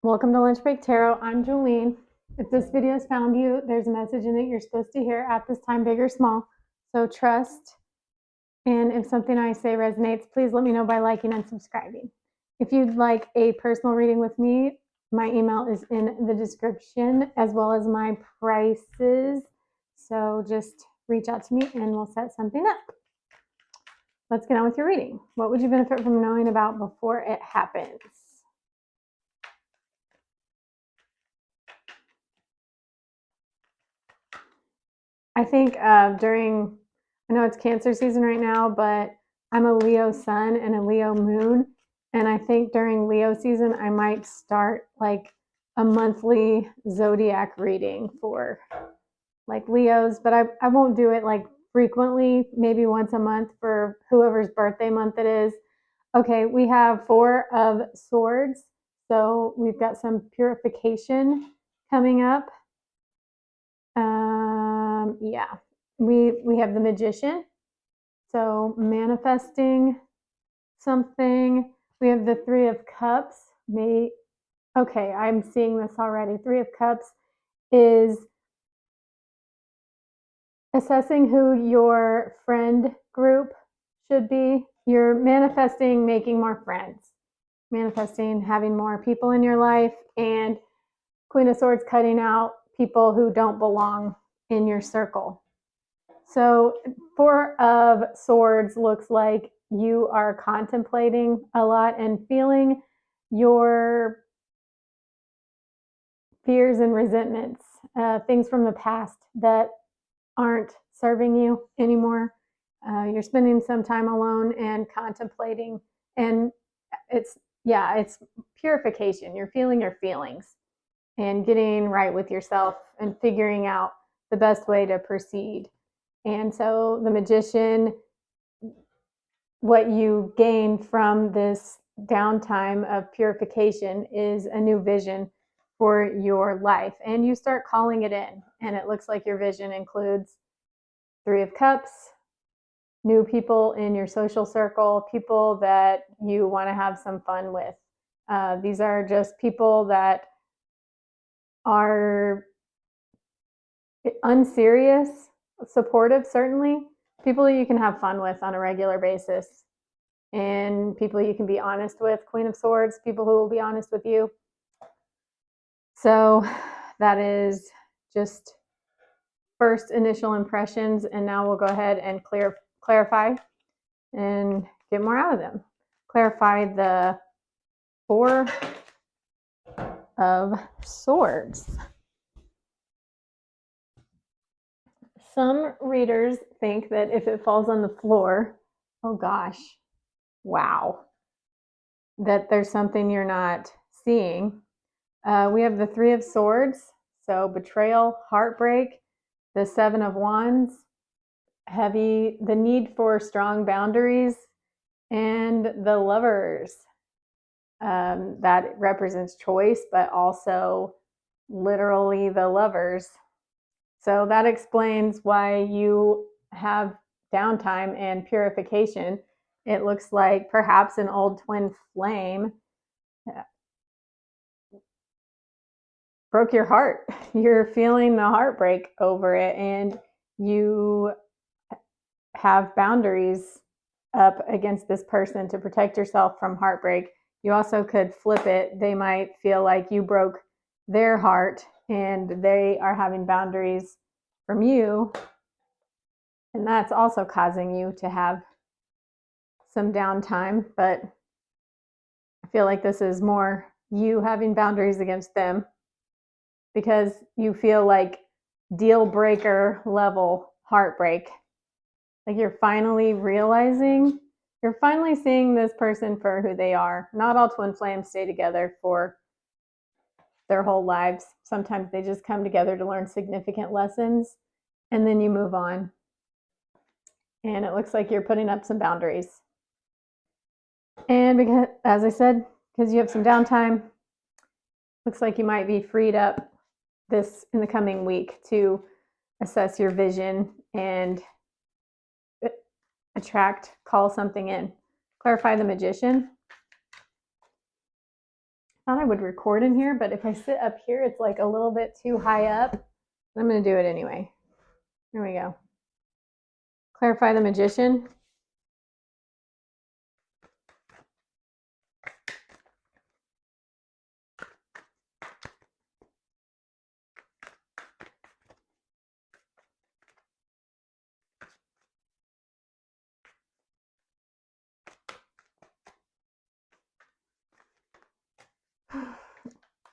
Welcome to Lunch Break Tarot. I'm Jolene. If this video has found you, there's a message in it you're supposed to hear at this time, big or small. So trust. And if something I say resonates, please let me know by liking and subscribing. If you'd like a personal reading with me, my email is in the description as well as my prices. So just reach out to me and we'll set something up. Let's get on with your reading. What would you benefit from knowing about before it happens? I think I know it's Cancer season right now, but I'm a Leo sun and a Leo moon. And I think during Leo season, I might start like a monthly zodiac reading for like Leos, but I won't do it like frequently, maybe once a month for whoever's birthday month it is. Okay, we have Four of Swords. So we've got some purification coming up. Yeah, we have the Magician, so manifesting something. We have the Three of Cups. Okay, I'm seeing this already. Three of Cups is assessing who your friend group should be. You're manifesting making more friends, manifesting having more people in your life, and Queen of Swords cutting out people who don't belong in your circle. So Four of Swords looks like you are contemplating a lot and feeling your fears and resentments, things from the past that aren't serving you anymore. You're spending some time alone and contemplating, and it's purification. You're feeling your feelings and getting right with yourself and figuring out the best way to proceed. And so the Magician, what you gain from this downtime of purification is a new vision for your life. And you start calling it in. And it looks like your vision includes Three of Cups, new people in your social circle, people that you want to have some fun with. These are just people that are unserious, supportive, certainly, people that you can have fun with on a regular basis, and people you can be honest with. Queen of Swords, people who will be honest with you. So that is just first initial impressions, and now we'll go ahead and clarify and get more out of them. Clarify the Four of Swords. Some readers think that if it falls on the floor, oh gosh, wow, that there's something you're not seeing. We have the Three of Swords, so betrayal, heartbreak, the Seven of Wands, the need for strong boundaries, and the Lovers. That represents choice, but also literally the Lovers. So that explains why you have downtime and purification. It looks like perhaps an old twin flame broke your heart. You're feeling the heartbreak over it, and you have boundaries up against this person to protect yourself from heartbreak. You also could flip it. They might feel like you broke their heart and they are having boundaries from you, and that's also causing you to have some downtime. But I feel like this is more you having boundaries against them because you feel like deal breaker level heartbreak. Like you're finally seeing this person for who they are. Not all twin flames stay together for their whole lives. Sometimes they just come together to learn significant lessons, and then you move on. And it looks like you're putting up some boundaries. And because, as I said, because you have some downtime, looks like you might be freed up this in the coming week to assess your vision and call something in. Clarify the Magician. thought I would record in here, but if I sit up here, it's like a little bit too high up. I'm going to do it anyway. Here we go. Clarify the Magician.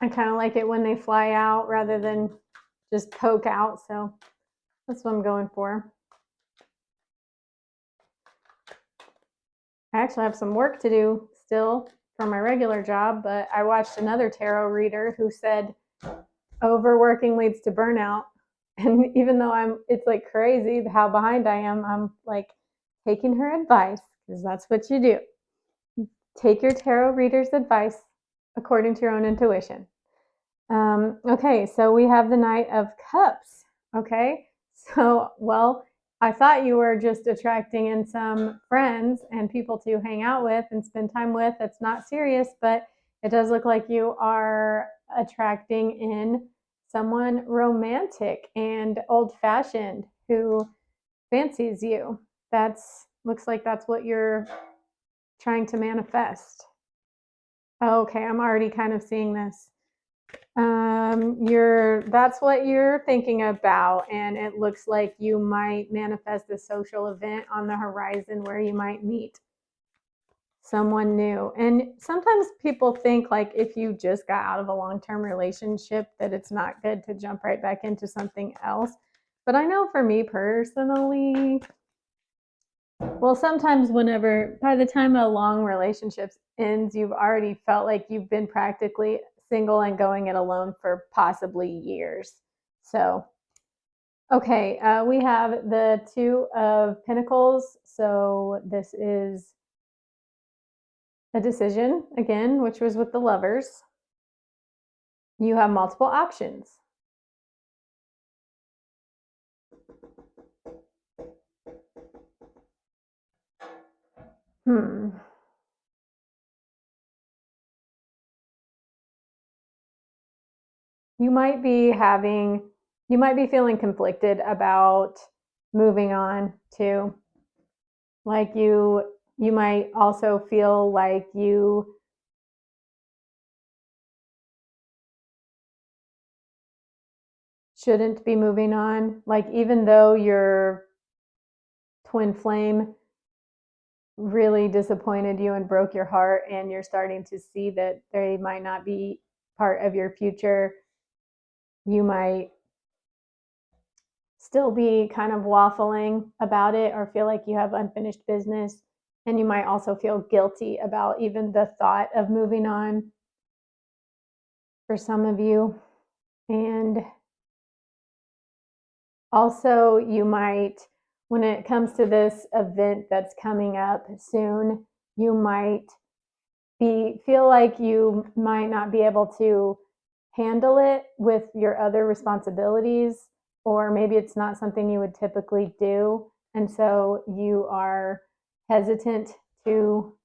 I kind of like it when they fly out rather than just poke out, so that's what I'm going for. I actually have some work to do still for my regular job, but I watched another tarot reader who said overworking leads to burnout. And even though it's like crazy how behind I am, I'm like taking her advice because that's what you do. Take your tarot reader's advice according to your own intuition. Okay, so we have the Knight of Cups. Okay, so, well, I thought you were just attracting in some friends and people to hang out with and spend time with. That's not serious, but it does look like you are attracting in someone romantic and old-fashioned who fancies you. That's looks like that's what you're trying to manifest. Okay, I'm already kind of seeing this. That's what you're thinking about, and it looks like you might manifest a social event on the horizon where you might meet someone new. And sometimes people think like if you just got out of a long-term relationship that it's not good to jump right back into something else. But I know for me personally, well, sometimes by the time a long relationship ends, you've already felt like you've been practically single and going it alone for possibly years. So, okay, we have the Two of Pentacles. So this is a decision, again, which was with the Lovers. You have multiple options. You might be feeling conflicted about moving on too. Like you might also feel like you shouldn't be moving on. Like even though your twin flame really disappointed you and broke your heart and you're starting to see that they might not be part of your future, you might still be kind of waffling about it or feel like you have unfinished business. And you might also feel guilty about even the thought of moving on for some of you. And also, you might, when it comes to this event that's coming up soon, you might feel like you might not be able to handle it with your other responsibilities, or maybe it's not something you would typically do. And so you are hesitant to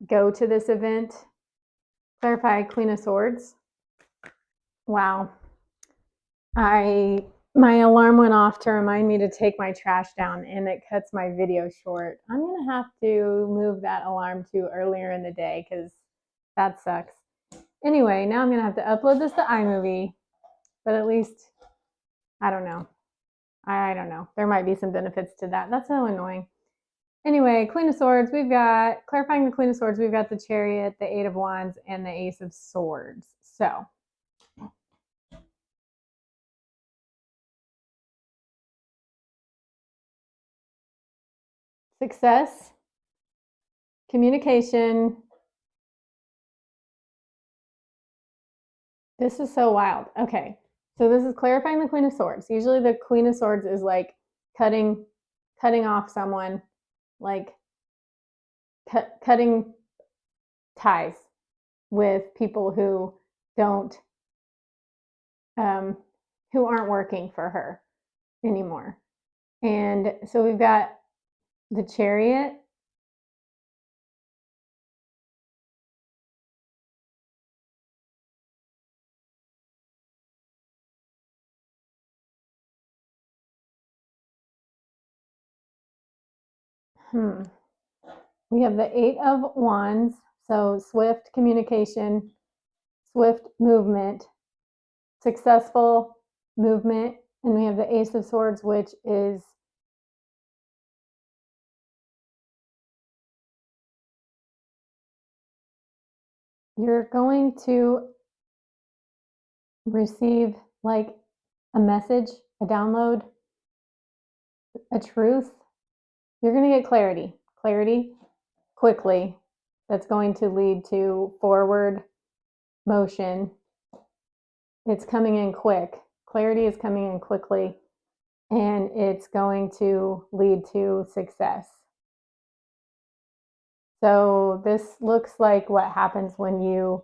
go to this event. Clarify Queen of Swords. Wow. My alarm went off to remind me to take my trash down and it cuts my video short. I'm going to have to move that alarm to earlier in the day because that sucks. Anyway, now I'm going to have to upload this to iMovie, but at least, I don't know. I don't know. There might be some benefits to that. That's so annoying. Anyway, Queen of Swords, we've got, clarifying the Queen of Swords, we've got the Chariot, the Eight of Wands, and the Ace of Swords. So, success, communication. This is so wild. Okay. So this is clarifying the Queen of Swords. Usually the Queen of Swords is like cutting off someone, like cutting ties with people who don't who aren't working for her anymore. And so we've got the Chariot. We have the Eight of Wands, so swift communication, swift movement, successful movement, and we have the Ace of Swords, which is you're going to receive like a message, a download, a truth. You're going to get clarity quickly. That's going to lead to forward motion. It's coming in quick. Clarity is coming in quickly, and it's going to lead to success. So this looks like what happens when you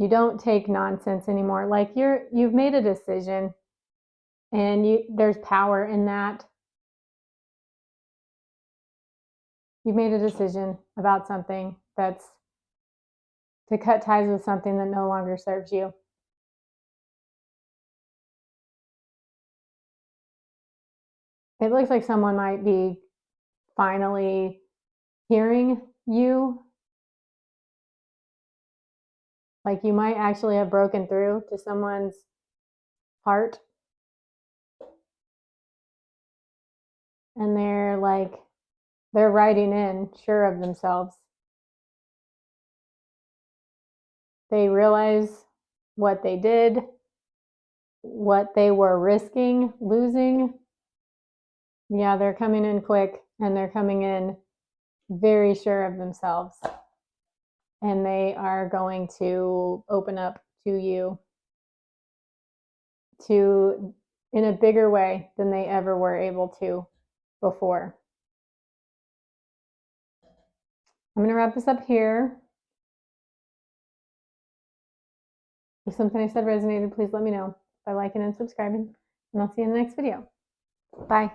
don't take nonsense anymore. Like you've made a decision, and there's power in that. You've made a decision about something that's to cut ties with something that no longer serves you. It looks like someone might be finally hearing you. Like you might actually have broken through to someone's heart. And they're writing in, sure of themselves. They realize what they did, what they were risking losing. Yeah, they're coming in quick, and they're coming in very sure of themselves. And they are going to open up to you in a bigger way than they ever were able to before. I'm going to wrap this up here. If something I said resonated, please let me know by liking and subscribing, and I'll see you in the next video. Bye.